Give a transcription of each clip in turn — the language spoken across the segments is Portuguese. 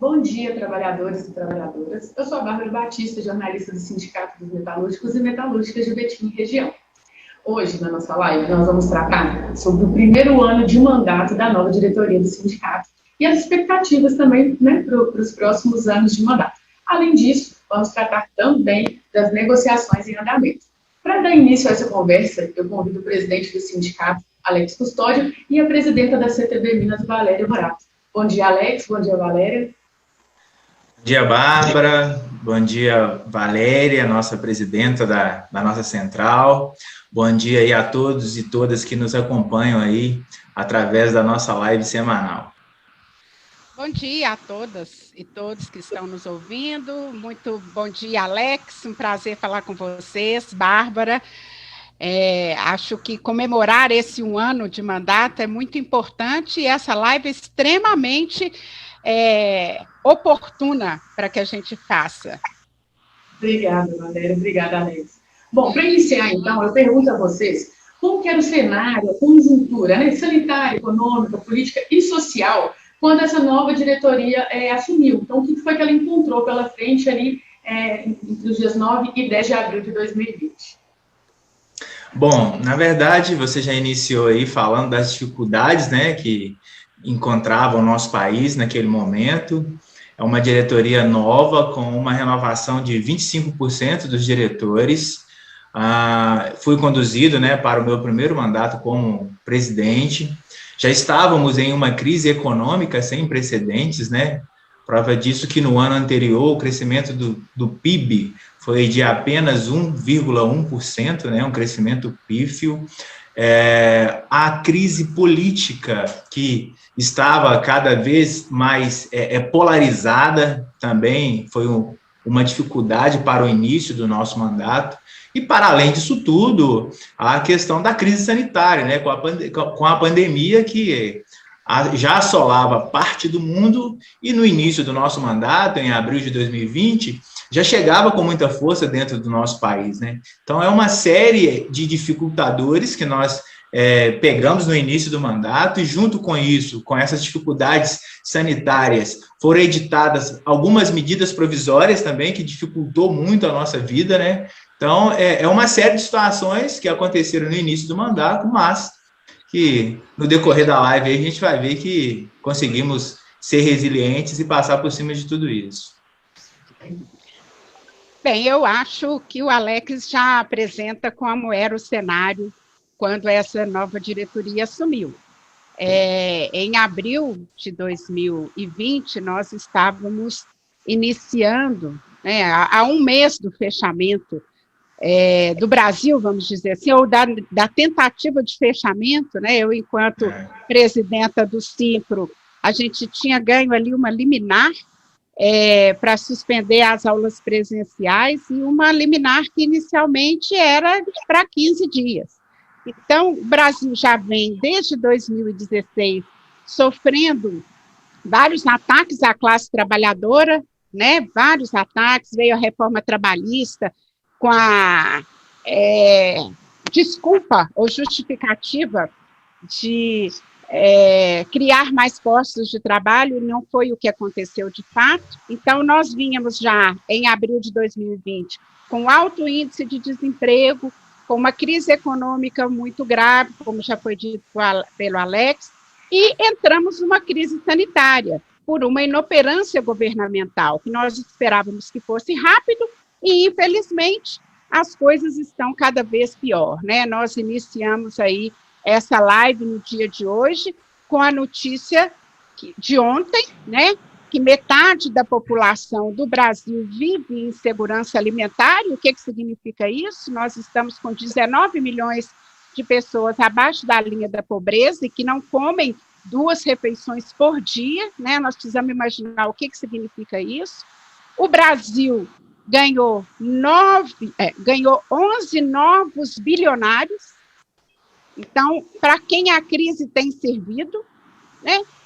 Bom dia, trabalhadores e trabalhadoras. Eu sou a Bárbara Batista, jornalista do Sindicato dos Metalúrgicos e Metalúrgicas de Betim Região. Hoje, na nossa live, nós vamos tratar sobre o primeiro ano de mandato da nova diretoria do sindicato e as expectativas também, para os próximos anos de mandato. Além disso, vamos tratar também das negociações em andamento. Para dar início a essa conversa, eu convido o presidente do sindicato, Alex Custódio, e a presidenta da CTB Minas, Valéria Morato. Bom dia, Alex. Bom dia, Valéria. Bom dia, Bárbara. Bom dia, Valéria, nossa presidenta da nossa central. Bom dia aí a todos e todas que nos acompanham aí através da nossa live semanal. Bom dia a todas e todos que estão nos ouvindo. Muito bom dia, Alex. Um prazer falar com vocês, Bárbara. Acho que comemorar esse 1 ano de mandato é muito importante e essa live é extremamente oportuna para que a gente faça. Obrigada, Valéria. Obrigada, Alex. Bom, para iniciar, então, eu pergunto a vocês como que era o cenário, a conjuntura, sanitária, econômica, política e social, quando essa nova diretoria assumiu. Então, o que foi que ela encontrou pela frente ali entre os dias 9 e 10 de abril de 2020? Bom, na verdade, você já iniciou aí falando das dificuldades, que encontrava o nosso país naquele momento. É uma diretoria nova, com uma renovação de 25% dos diretores. Fui conduzido para o meu primeiro mandato como presidente. Já estávamos em uma crise econômica sem precedentes, Prova disso que no ano anterior o crescimento do PIB foi de apenas 1,1%, um crescimento pífio. A crise política, que estava cada vez mais polarizada, também foi uma dificuldade para o início do nosso mandato. E, para além disso tudo, a questão da crise sanitária, com a pandemia que já assolava parte do mundo, e no início do nosso mandato, em abril de 2020, já chegava com muita força dentro do nosso país. Então, é uma série de dificultadores que nós pegamos no início do mandato, e junto com isso, com essas dificuldades sanitárias, foram editadas algumas medidas provisórias também, que dificultou muito a nossa vida, Então, é uma série de situações que aconteceram no início do mandato, mas que no decorrer da live aí a gente vai ver que conseguimos ser resilientes e passar por cima de tudo isso. Bem, eu acho que o Alex já apresenta como era o cenário quando essa nova diretoria assumiu. Em abril de 2020, nós estávamos iniciando, há 1 mês do fechamento do Brasil, vamos dizer assim, ou da tentativa de fechamento, eu, enquanto presidenta do Simpro, a gente tinha ganho ali uma liminar para suspender as aulas presenciais, e uma liminar que inicialmente era para 15 dias. Então, o Brasil já vem, desde 2016, sofrendo vários ataques à classe trabalhadora, vários ataques, veio a reforma trabalhista, com a desculpa ou justificativa de criar mais postos de trabalho, e não foi o que aconteceu de fato. Então, nós vínhamos já em abril de 2020 com alto índice de desemprego, com uma crise econômica muito grave, como já foi dito pelo Alex, e entramos numa crise sanitária, por uma inoperância governamental, que nós esperávamos que fosse rápido, e, infelizmente, as coisas estão cada vez pior, Nós iniciamos aí essa live no dia de hoje com a notícia de ontem, que metade da população do Brasil vive em insegurança alimentar. E o que significa isso? Nós estamos com 19 milhões de pessoas abaixo da linha da pobreza e que não comem 2 refeições por dia, Nós precisamos imaginar o que significa isso. O Brasil ganhou 11 novos bilionários, então, para quem a crise tem servido,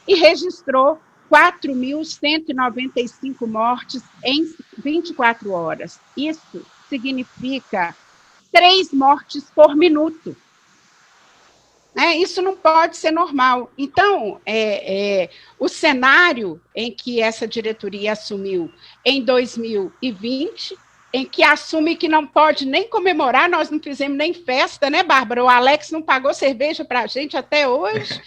e registrou 4.195 mortes em 24 horas. Isso significa 3 mortes por minuto. né? Isso não pode ser normal. Então, o cenário em que essa diretoria assumiu em 2020, em que assume que não pode nem comemorar, nós não fizemos nem festa, né, Bárbara? O Alex não pagou cerveja para a gente até hoje.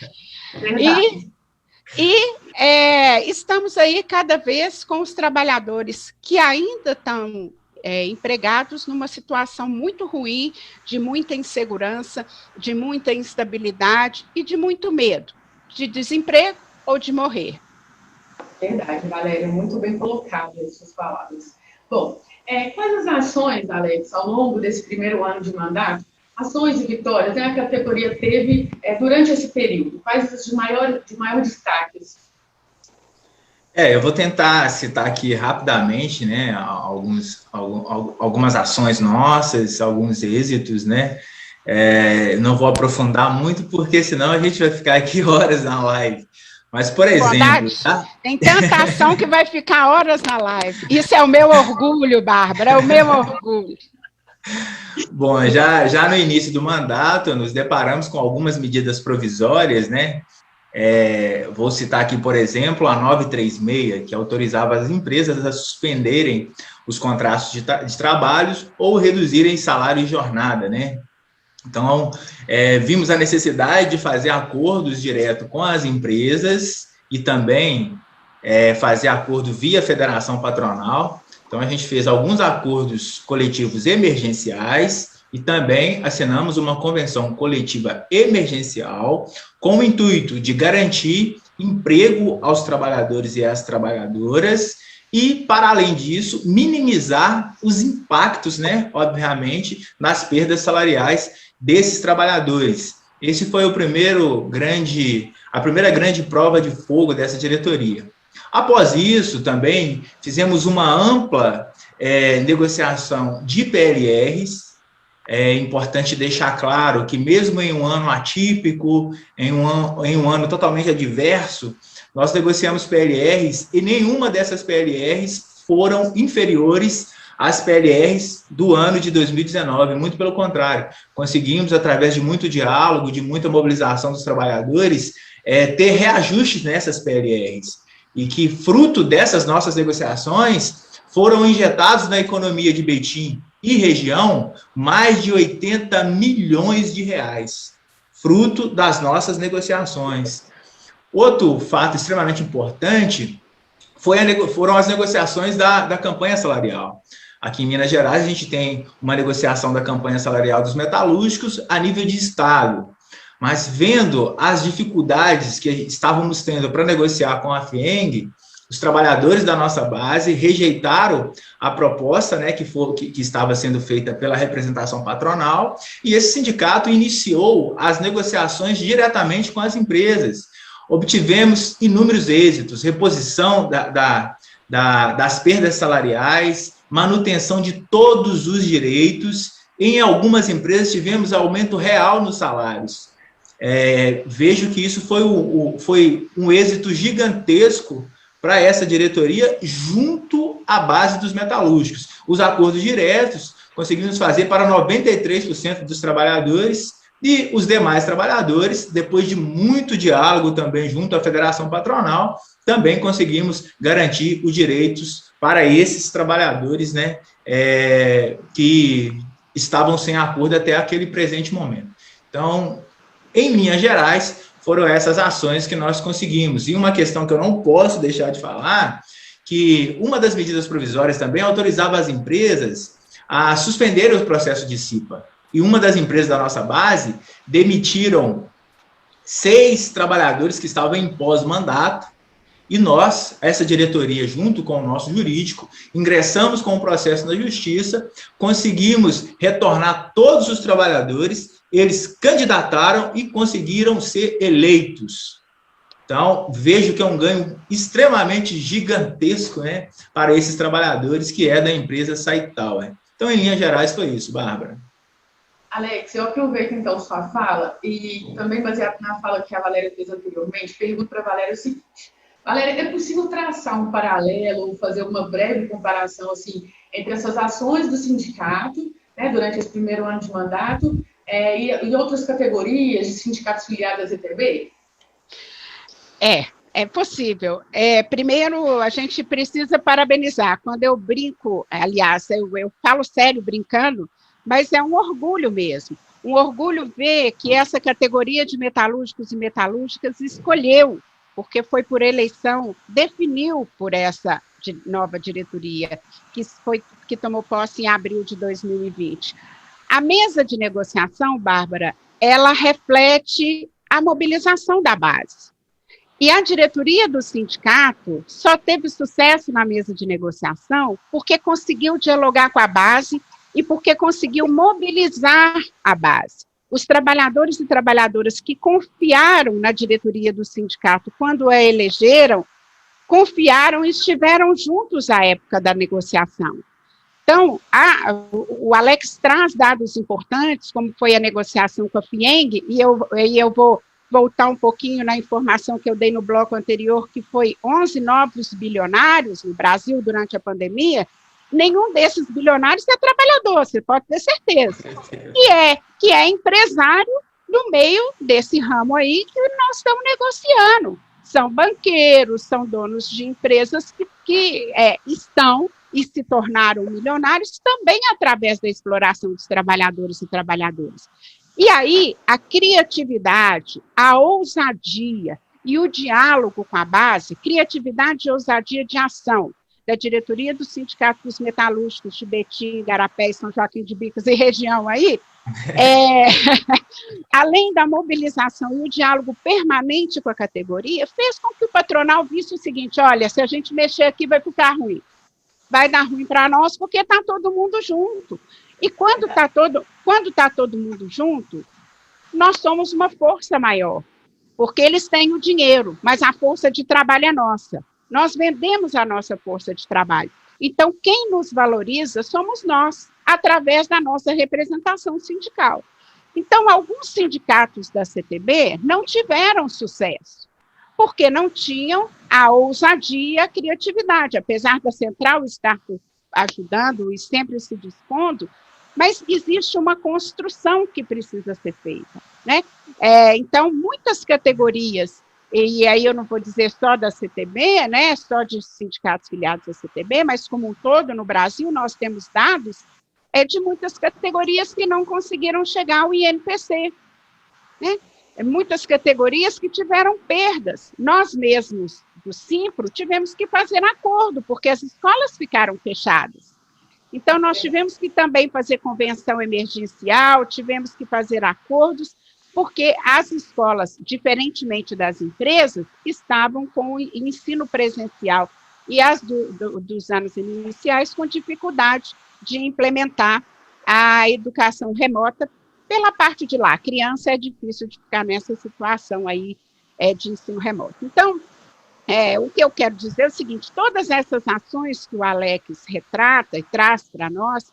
Estamos aí cada vez com os trabalhadores que ainda estão empregados numa situação muito ruim, de muita insegurança, de muita instabilidade e de muito medo, de desemprego ou de morrer. Verdade, Valéria, muito bem colocado as suas palavras. Bom, quais as ações, Alex, ao longo desse primeiro ano de mandato, ações e vitórias, a categoria teve durante esse período? Quais as de maior destaque? Eu vou tentar citar aqui rapidamente, né, algumas ações nossas, alguns êxitos, né, não vou aprofundar muito, porque senão a gente vai ficar aqui horas na live. Mas, por exemplo... Tá? Tem tanta ação que vai ficar horas na live. Isso é o meu orgulho, Bárbara, é o meu orgulho. Bom, já no início do mandato, nos deparamos com algumas medidas provisórias, né? Vou citar aqui, por exemplo, a 936, que autorizava as empresas a suspenderem os contratos de trabalhos ou reduzirem salário e jornada, né? Então, vimos a necessidade de fazer acordos direto com as empresas e também fazer acordo via federação patronal. Então, a gente fez alguns acordos coletivos emergenciais e também assinamos uma convenção coletiva emergencial com o intuito de garantir emprego aos trabalhadores e às trabalhadoras e, para além disso, minimizar os impactos, né, obviamente, nas perdas salariais desses trabalhadores. Esse foi a primeira grande prova de fogo dessa diretoria. Após isso, também fizemos uma ampla negociação de PLRs. É importante deixar claro que, mesmo em um ano atípico, em um ano totalmente adverso, nós negociamos PLRs e nenhuma dessas PLRs foram inferiores às PLRs do ano de 2019, muito pelo contrário. Conseguimos, através de muito diálogo, de muita mobilização dos trabalhadores, ter reajustes nessas PLRs. E que, fruto dessas nossas negociações, foram injetados na economia de Betim e região mais de 80 milhões de reais, fruto das nossas negociações. Outro fato extremamente importante foram as negociações da campanha salarial. Aqui em Minas Gerais, a gente tem uma negociação da campanha salarial dos metalúrgicos a nível de estado. Mas, vendo as dificuldades que estávamos tendo para negociar com a FIENG, os trabalhadores da nossa base rejeitaram a proposta, né, que estava sendo feita pela representação patronal, e esse sindicato iniciou as negociações diretamente com as empresas. Obtivemos inúmeros êxitos: reposição das perdas salariais, manutenção de todos os direitos. Em algumas empresas tivemos aumento real nos salários. Vejo que isso foi um êxito gigantesco para essa diretoria, junto à base dos metalúrgicos. Os acordos diretos conseguimos fazer para 93% dos trabalhadores, e os demais trabalhadores, depois de muito diálogo também junto à federação patronal, também conseguimos garantir os direitos para esses trabalhadores, né, que estavam sem acordo até aquele presente momento. Então, em linhas gerais, foram essas ações que nós conseguimos. E uma questão que eu não posso deixar de falar, que uma das medidas provisórias também autorizava as empresas a suspenderem o processo de CIPA. E uma das empresas da nossa base demitiram 6 trabalhadores que estavam em pós-mandato, e nós, essa diretoria, junto com o nosso jurídico, ingressamos com o processo na justiça, conseguimos retornar todos os trabalhadores, eles candidataram e conseguiram ser eleitos. Então, vejo que é um ganho extremamente gigantesco, né, para esses trabalhadores, que é da empresa Saitower. Então, em linhas gerais, foi isso, Bárbara. Alex, eu aproveito, então, sua fala, e também baseado na fala que a Valéria fez anteriormente, pergunto para a Valéria o seguinte: Valéria, é possível traçar um paralelo, ou fazer uma breve comparação, assim, entre essas ações do sindicato, né, durante esse primeiro ano de mandato, e outras categorias de sindicatos filiados à ZTB? É possível. Primeiro, a gente precisa parabenizar. Quando eu brinco, aliás, eu falo sério brincando, mas é um orgulho mesmo. Um orgulho ver que essa categoria de metalúrgicos e metalúrgicas escolheu, porque foi por eleição, definiu por essa nova diretoria, que tomou posse em abril de 2020. A mesa de negociação, Bárbara, ela reflete a mobilização da base. E a diretoria do sindicato só teve sucesso na mesa de negociação porque conseguiu dialogar com a base e porque conseguiu mobilizar a base. Os trabalhadores e trabalhadoras que confiaram na diretoria do sindicato quando a elegeram, confiaram e estiveram juntos à época da negociação. Então, o Alex traz dados importantes, como foi a negociação com a FIENG, e eu vou voltar um pouquinho na informação que eu dei no bloco anterior, que foi 11 novos bilionários no Brasil durante a pandemia. Nenhum desses bilionários é trabalhador, você pode ter certeza. Que é empresário no meio desse ramo aí que nós estamos negociando. São banqueiros, são donos de empresas que estão e se tornaram milionários também através da exploração dos trabalhadores e trabalhadoras. E aí, a criatividade, a ousadia e o diálogo com a base, criatividade e ousadia de ação da diretoria do Sindicato dos Metalúrgicos de Betim, Igarapé, São Joaquim de Bicas e região aí, além da mobilização e o diálogo permanente com a categoria, fez com que o patronal visse o seguinte: olha, se a gente mexer aqui vai ficar ruim. Vai dar ruim para nós porque está todo mundo junto. E quando está todo mundo junto, nós somos uma força maior, porque eles têm o dinheiro, mas a força de trabalho é nossa. Nós vendemos a nossa força de trabalho. Então, quem nos valoriza somos nós, através da nossa representação sindical. Então, alguns sindicatos da CTB não tiveram sucesso, porque não tinham a ousadia e a criatividade, apesar da central estar ajudando e sempre se dispondo, mas existe uma construção que precisa ser feita, né? Então, muitas categorias, e aí eu não vou dizer só da CTB, né, só de sindicatos filiados à CTB, mas como um todo no Brasil nós temos dados de muitas categorias que não conseguiram chegar ao INPC, né? Muitas categorias que tiveram perdas. Nós mesmos, do Simpro, tivemos que fazer acordo, porque as escolas ficaram fechadas. Então, nós tivemos que também fazer convenção emergencial, tivemos que fazer acordos, porque as escolas, diferentemente das empresas, estavam com o ensino presencial e as dos anos iniciais com dificuldade de implementar a educação remota pela parte de lá. A criança é difícil de ficar nessa situação aí de ensino remoto. Então, o que eu quero dizer é o seguinte: todas essas ações que o Alex retrata e traz para nós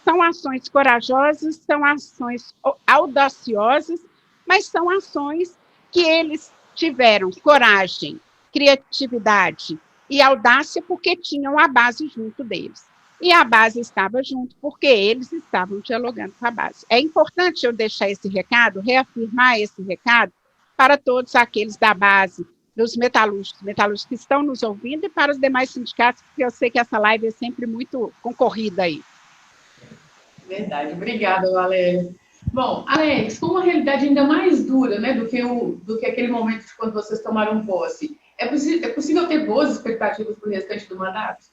são ações corajosas, são ações audaciosas, mas são ações que eles tiveram coragem, criatividade e audácia porque tinham a base junto deles. E a base estava junto porque eles estavam dialogando com a base. É importante eu deixar esse recado, reafirmar esse recado para todos aqueles da base, dos metalúrgicos que estão nos ouvindo, e para os demais sindicatos, porque eu sei que essa live é sempre muito concorrida aí. Verdade, obrigada, Valéria. Bom, Alex, com uma realidade ainda mais dura, né, do que aquele momento de quando vocês tomaram posse, é possível ter boas expectativas para o restante do mandato?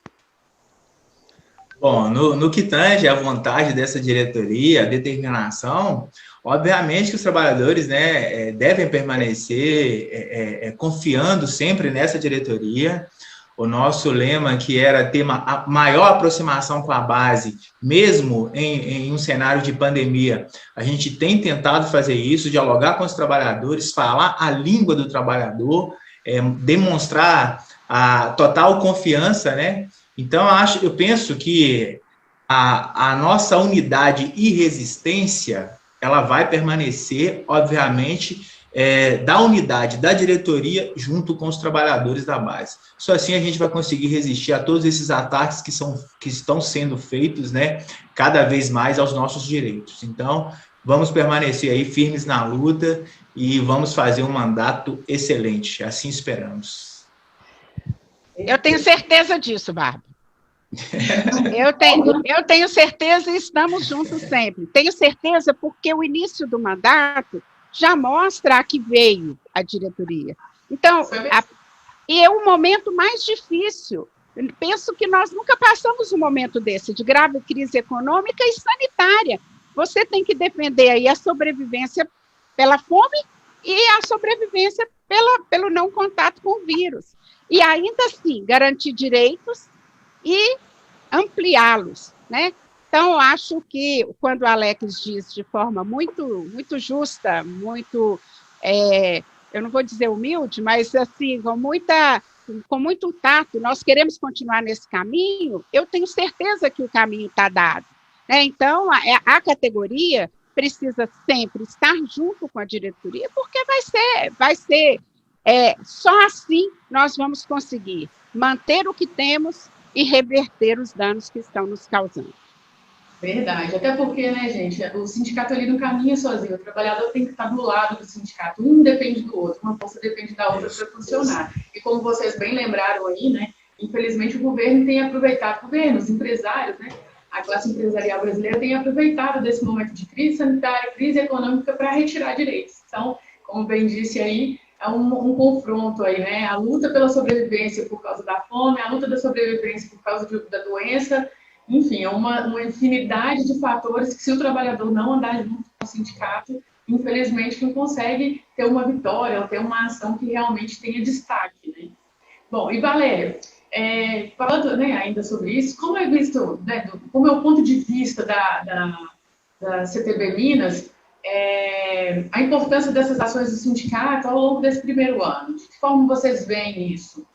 Bom, no que tange a vontade dessa diretoria, a determinação, obviamente que os trabalhadores, né, devem permanecer confiando sempre nessa diretoria. O nosso lema, que era ter a maior aproximação com a base, mesmo em um cenário de pandemia, a gente tem tentado fazer isso, dialogar com os trabalhadores, falar a língua do trabalhador, demonstrar a total confiança, né? Então, eu penso que a nossa unidade e resistência, ela vai permanecer, obviamente, da unidade da diretoria junto com os trabalhadores da base. Só assim a gente vai conseguir resistir a todos esses ataques que estão sendo feitos, né, cada vez mais aos nossos direitos. Então, vamos permanecer aí firmes na luta e vamos fazer um mandato excelente, assim esperamos. Eu tenho certeza disso, Bárbara. Eu tenho certeza e estamos juntos sempre. Tenho certeza porque o início do mandato já mostra a que veio a diretoria. Então, e é o momento mais difícil. Eu penso que nós nunca passamos um momento desse, de grave crise econômica e sanitária. Você tem que defender aí a sobrevivência pela fome e a sobrevivência pelo não contato com o vírus. E ainda assim, garantir direitos e ampliá-los, né? Então, acho que quando o Alex diz de forma muito, muito justa, muito, eu não vou dizer humilde, mas assim, com muito tato, nós queremos continuar nesse caminho, eu tenho certeza que o caminho está dado, né? Então, a categoria precisa sempre estar junto com a diretoria, porque vai ser só assim nós vamos conseguir manter o que temos e reverter os danos que estão nos causando. Verdade, até porque, né, gente, o sindicato ali não caminha sozinho, o trabalhador tem que estar do lado do sindicato, um depende do outro, uma força depende da outra para funcionar. E como vocês bem lembraram aí, né, infelizmente o governo tem aproveitado, os empresários, né, a classe empresarial brasileira tem aproveitado desse momento de crise sanitária, crise econômica para retirar direitos. Então, como bem disse aí, é um confronto aí, né, a luta pela sobrevivência por causa da fome, a luta da sobrevivência por causa da doença. Enfim, é uma infinidade de fatores que, se o trabalhador não andar junto com o sindicato, infelizmente não consegue ter uma vitória ou ter uma ação que realmente tenha destaque, né? Bom, e Valéria, falando, né, ainda sobre isso, como é visto, né, como é o ponto de vista da CTB Minas, a importância dessas ações do sindicato ao longo desse primeiro ano? De que forma vocês veem isso?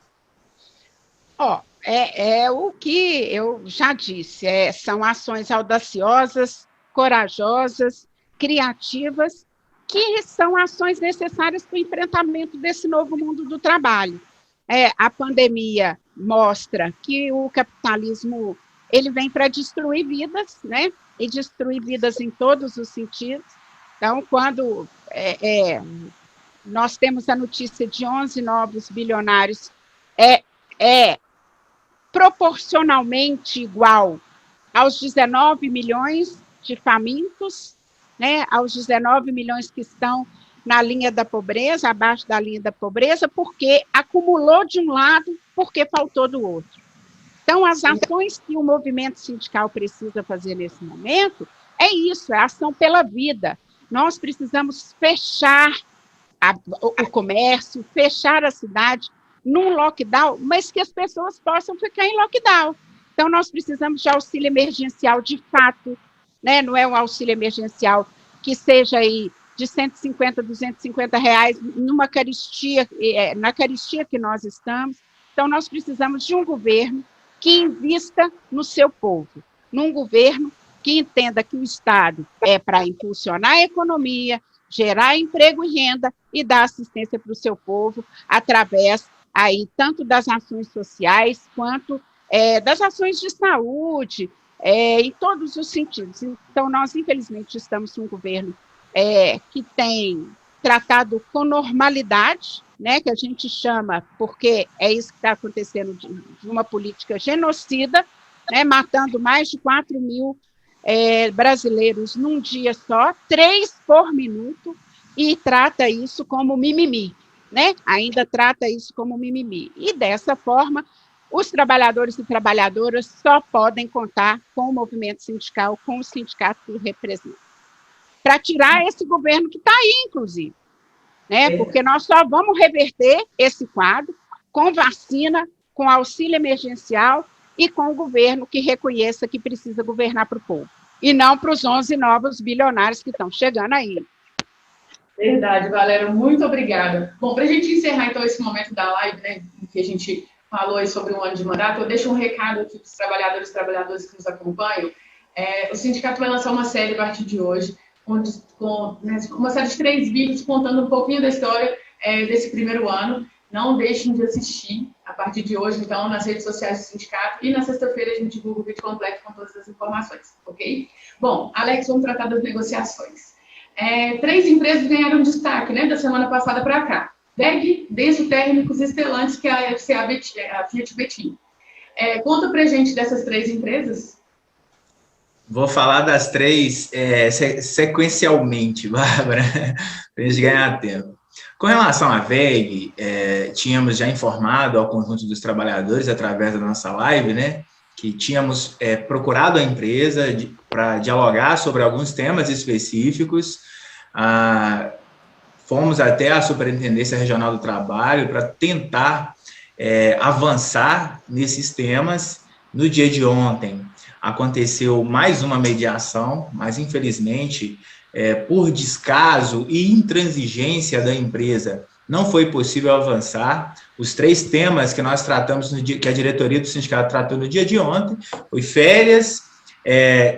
É o que eu já disse, são ações audaciosas, corajosas, criativas, que são ações necessárias para o enfrentamento desse novo mundo do trabalho. A pandemia mostra que o capitalismo ele vem para destruir vidas, né? E destruir vidas em todos os sentidos. Então, quando nós temos a notícia de 11 novos bilionários, proporcionalmente igual aos 19 milhões de famintos, né, aos 19 milhões que estão na linha da pobreza, abaixo da linha da pobreza, porque acumulou de um lado, porque faltou do outro. Então, as ações que o movimento sindical precisa fazer nesse momento é isso, é ação pela vida. Nós precisamos fechar o comércio, fechar a cidade, num lockdown, mas que as pessoas possam ficar em lockdown. Então, nós precisamos de auxílio emergencial de fato, né? Não é um auxílio emergencial que seja aí de 150, 250 reais numa caristia, na caristia que nós estamos. Então, nós precisamos de um governo que invista no seu povo, num governo que entenda que o Estado é para impulsionar a economia, gerar emprego e renda e dar assistência para o seu povo através aí tanto das ações sociais quanto das ações de saúde, em todos os sentidos. Então, nós, infelizmente, estamos com um governo que tem tratado com normalidade, né, que a gente chama, porque é isso que está acontecendo, de uma política genocida, né, matando mais de 4 mil brasileiros num dia só, 3 por minuto, e trata isso como mimimi. Né? Ainda trata isso como mimimi. E, dessa forma, os trabalhadores e trabalhadoras só podem contar com o movimento sindical, com o sindicato que o representa. Para tirar esse governo que está aí, inclusive. Né? Porque nós só vamos reverter esse quadro com vacina, com auxílio emergencial e com o governo que reconheça que precisa governar para o povo. E não para os 11 novos bilionários que estão chegando aí. Verdade, Valéria, muito obrigada. Bom, para a gente encerrar, então, esse momento da live, né, em que a gente falou aí sobre um ano de mandato, eu deixo um recado aqui para os trabalhadores e trabalhadoras que nos acompanham. O sindicato vai lançar uma série a partir de hoje, com uma série de 3 vídeos contando um pouquinho da história desse primeiro ano. Não deixem de assistir a partir de hoje, então, nas redes sociais do sindicato, e na sexta-feira a gente divulga o vídeo completo com todas as informações, ok? Bom, Alex, vamos tratar das negociações. 3 empresas ganharam destaque, né, da semana passada para cá. WEG, Denso Térmicos e Stellantis, que é a FCA a Fiat Betim. Conta para a gente dessas 3 empresas. Vou falar das 3 sequencialmente, Bárbara, para a gente ganhar tempo. Com relação à WEG, tínhamos já informado ao conjunto dos trabalhadores, através da nossa live, né, que tínhamos procurado a empresa para dialogar sobre alguns temas específicos. Fomos até a Superintendência Regional do Trabalho para tentar avançar nesses temas. No dia de ontem, aconteceu mais uma mediação, mas, infelizmente, por descaso e intransigência da empresa, não foi possível avançar. Os 3 temas que nós tratamos, que a diretoria do sindicato tratou no dia de ontem, foi férias,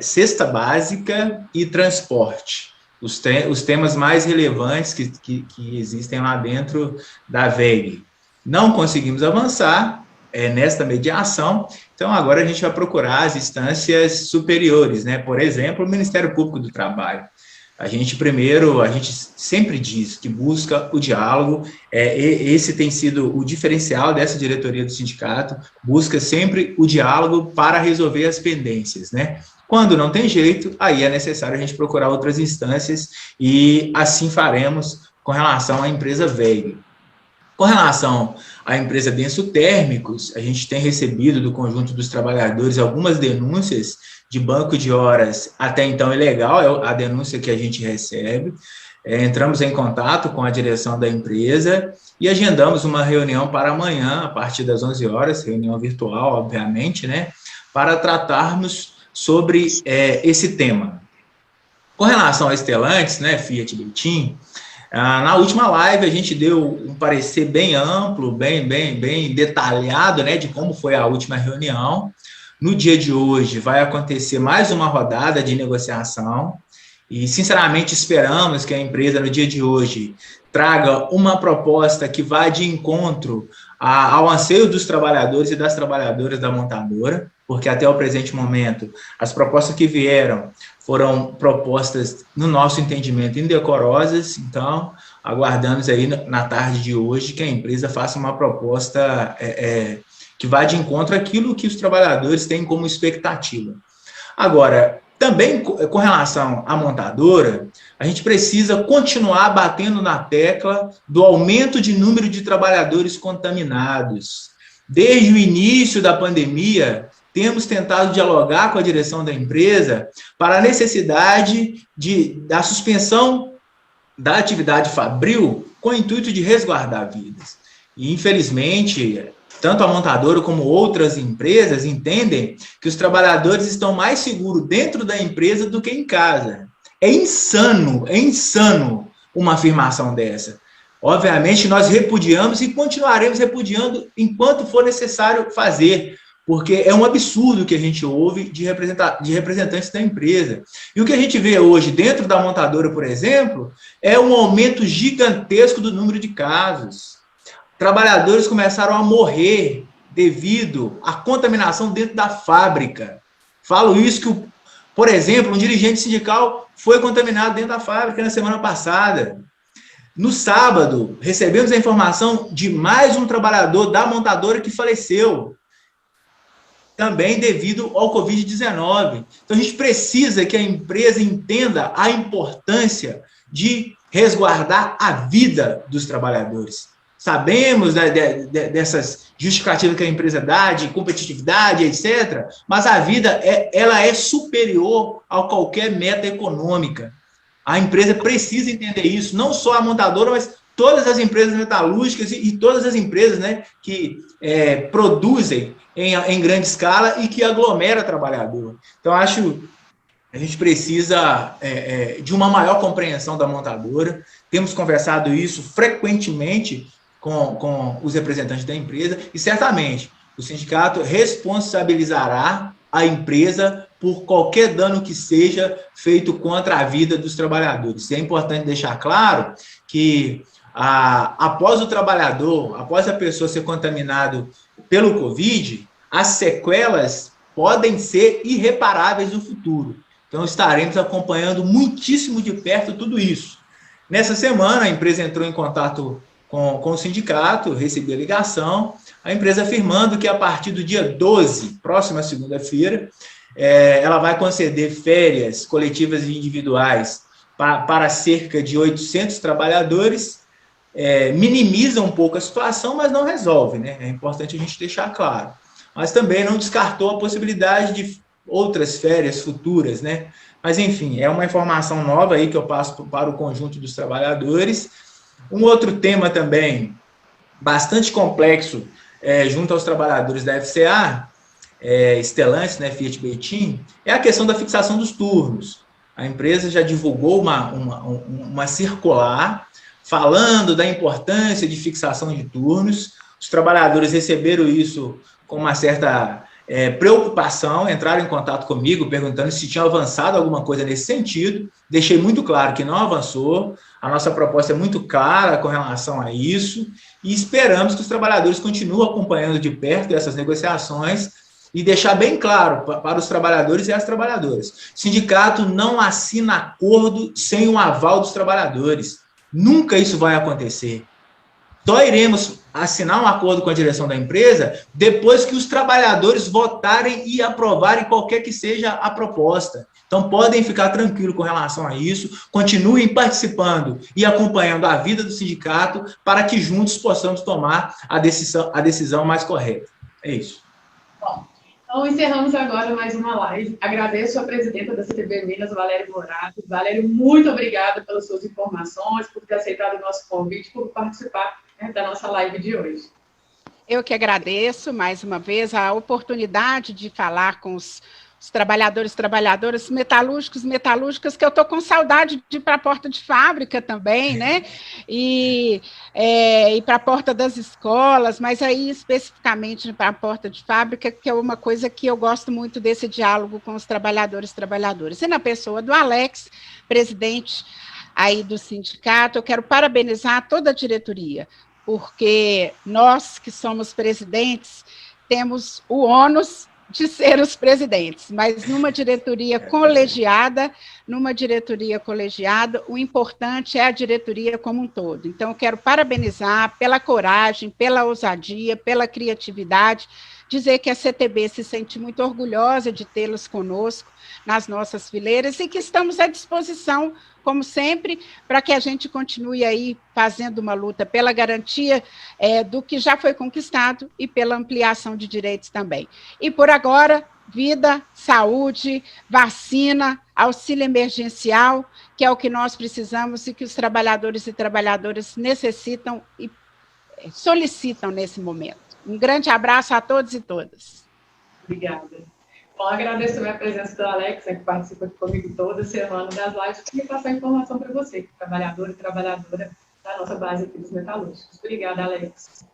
cesta básica e transporte. Os temas mais relevantes que existem lá dentro da WEG. Não conseguimos avançar nesta mediação, então agora a gente vai procurar as instâncias superiores, né? Por exemplo, o Ministério Público do Trabalho. A gente sempre diz que busca o diálogo, esse tem sido o diferencial dessa diretoria do sindicato, busca sempre o diálogo para resolver as pendências, né? Quando não tem jeito, aí é necessário a gente procurar outras instâncias, e assim faremos com relação à empresa WEG. Com relação à empresa Denso Térmicos, a gente tem recebido do conjunto dos trabalhadores algumas denúncias de banco de horas até então ilegal, é a denúncia que a gente recebe. Entramos em contato com a direção da empresa e agendamos uma reunião para amanhã, a partir das 11 horas, reunião virtual, obviamente, né, para tratarmos sobre esse tema. Com relação a Stellantis, né, Fiat Betim, na última live a gente deu um parecer bem amplo, bem detalhado, né, de como foi a última reunião. No dia de hoje vai acontecer mais uma rodada de negociação e, sinceramente, esperamos que a empresa, no dia de hoje, traga uma proposta que vá de encontro ao anseio dos trabalhadores e das trabalhadoras da montadora, porque até o presente momento as propostas que vieram foram propostas, no nosso entendimento, indecorosas. Então, aguardamos aí na tarde de hoje que a empresa faça uma proposta que vá de encontro àquilo que os trabalhadores têm como expectativa. Agora, também com relação à montadora, a gente precisa continuar batendo na tecla do aumento de número de trabalhadores contaminados. Desde o início da pandemia, temos tentado dialogar com a direção da empresa para a necessidade da suspensão da atividade fabril com o intuito de resguardar vidas. E, infelizmente, tanto a montadora como outras empresas entendem que os trabalhadores estão mais seguros dentro da empresa do que em casa. É insano uma afirmação dessa. Obviamente, nós repudiamos e continuaremos repudiando enquanto for necessário fazer, porque é um absurdo que a gente ouve de representantes da empresa. E o que a gente vê hoje dentro da montadora, por exemplo, é um aumento gigantesco do número de casos. Trabalhadores começaram a morrer devido à contaminação dentro da fábrica. Falo isso que, por exemplo, um dirigente sindical foi contaminado dentro da fábrica na semana passada. No sábado, recebemos a informação de mais um trabalhador da montadora que faleceu, também devido ao Covid-19. Então, a gente precisa que a empresa entenda a importância de resguardar a vida dos trabalhadores. Sabemos dessas justificativas que a empresa dá, de competitividade, etc., mas a vida ela é superior a qualquer meta econômica. A empresa precisa entender isso, não só a montadora, mas todas as empresas metalúrgicas e todas as empresas, né, que produzem em grande escala e que aglomera trabalhador. Então, acho que a gente precisa de uma maior compreensão da montadora. Temos conversado isso frequentemente com os representantes da empresa e, certamente, o sindicato responsabilizará a empresa por qualquer dano que seja feito contra a vida dos trabalhadores. E é importante deixar claro que, após o trabalhador, após a pessoa ser contaminado pelo Covid, as sequelas podem ser irreparáveis no futuro. Então, estaremos acompanhando muitíssimo de perto tudo isso. Nessa semana, a empresa entrou em contato com o sindicato, recebi a ligação, a empresa afirmando que a partir do dia 12, próxima segunda-feira, ela vai conceder férias coletivas e individuais para cerca de 800 trabalhadores, minimiza um pouco a situação, mas não resolve, né? É importante a gente deixar claro. Mas também não descartou a possibilidade de outras férias futuras, né? Mas, enfim, é uma informação nova aí que eu passo para o conjunto dos trabalhadores. Um outro tema também bastante complexo junto aos trabalhadores da FCA, Stellantis, né, Fiat Betim, é a questão da fixação dos turnos. A empresa já divulgou uma circular falando da importância de fixação de turnos. Os trabalhadores receberam isso com uma certa preocupação, entraram em contato comigo perguntando se tinha avançado alguma coisa nesse sentido. Deixei muito claro que não avançou, a nossa proposta é muito clara com relação a isso e esperamos que os trabalhadores continuem acompanhando de perto essas negociações e deixar bem claro para os trabalhadores e as trabalhadoras. O sindicato não assina acordo sem o aval dos trabalhadores. Nunca isso vai acontecer. Só iremos assinar um acordo com a direção da empresa depois que os trabalhadores votarem e aprovarem qualquer que seja a proposta. Então, podem ficar tranquilos com relação a isso, continuem participando e acompanhando a vida do sindicato para que juntos possamos tomar a decisão mais correta. É isso. Bom, então encerramos agora mais uma live. Agradeço a presidenta da CTB Minas, Valéria Morato. Valéria, muito obrigada pelas suas informações, por ter aceitado o nosso convite, por participar da nossa live de hoje. Eu que agradeço, mais uma vez, a oportunidade de falar com os trabalhadores e trabalhadoras, metalúrgicas, que eu estou com saudade de ir para a porta de fábrica também, né? E para a porta das escolas, mas aí especificamente para a porta de fábrica, que é uma coisa que eu gosto muito desse diálogo com os trabalhadores e trabalhadoras. E na pessoa do Alex, presidente aí do sindicato, eu quero parabenizar toda a diretoria, porque nós que somos presidentes temos o ônus de ser os presidentes, mas numa diretoria colegiada, o importante é a diretoria como um todo. Então, eu quero parabenizar pela coragem, pela ousadia, pela criatividade, dizer que a CTB se sente muito orgulhosa de tê-los conosco nas nossas fileiras e que estamos à disposição, como sempre, para que a gente continue aí fazendo uma luta pela garantia do que já foi conquistado e pela ampliação de direitos também. E por agora, vida, saúde, vacina, auxílio emergencial, que é o que nós precisamos e que os trabalhadores e trabalhadoras necessitam e solicitam nesse momento. Um grande abraço a todos e todas. Obrigada. Bom, agradeço também a presença do Alex, que participa comigo toda semana das lives, e passar informação para você, trabalhador e trabalhadora da nossa base aqui dos metalúrgicos. Obrigada, Alex.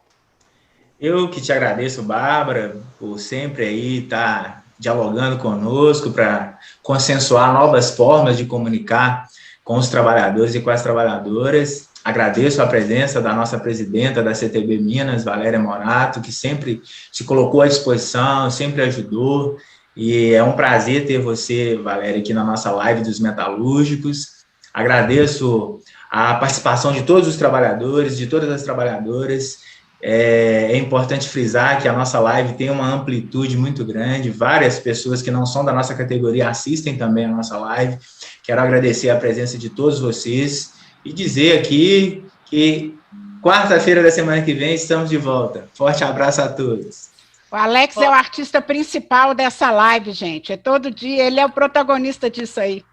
Eu que te agradeço, Bárbara, por sempre aí estar dialogando conosco para consensuar novas formas de comunicar com os trabalhadores e com as trabalhadoras. Agradeço a presença da nossa presidenta da CTB Minas, Valéria Morato, que sempre se colocou à disposição, sempre ajudou. E é um prazer ter você, Valéria, aqui na nossa live dos metalúrgicos. Agradeço a participação de todos os trabalhadores, de todas as trabalhadoras. É importante frisar que a nossa live tem uma amplitude muito grande. Várias pessoas que não são da nossa categoria assistem também a nossa live. Quero agradecer a presença de todos vocês e dizer aqui que quarta-feira da semana que vem estamos de volta. Forte abraço a todos. O Alex é o artista principal dessa live, gente. É todo dia, ele é o protagonista disso aí.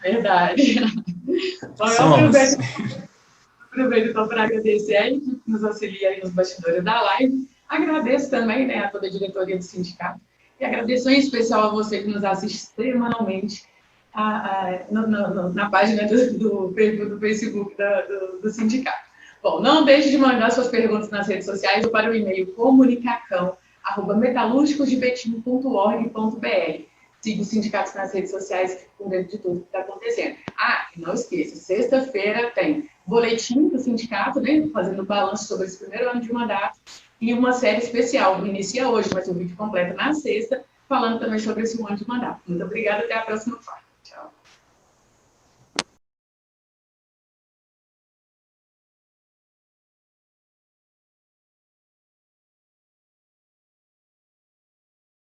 Verdade. Bom, eu aproveito então para agradecer a equipe que nos auxilia aí nos bastidores da live. Agradeço também a toda a diretoria do sindicato. E agradeço em especial a você que nos assiste semanalmente na página do Facebook do sindicato. Bom, não deixe de mandar suas perguntas nas redes sociais ou para o e-mail comunicacão@metalurgicosdebetim.org.br. Siga os sindicatos nas redes sociais e fique por dentro de tudo que está acontecendo. E não esqueça, sexta-feira tem boletim do sindicato, né, fazendo balanço sobre esse primeiro ano de mandato, e uma série especial, inicia hoje, mas o vídeo completo na sexta, falando também sobre esse ano de mandato. Muito obrigada, até a próxima parte.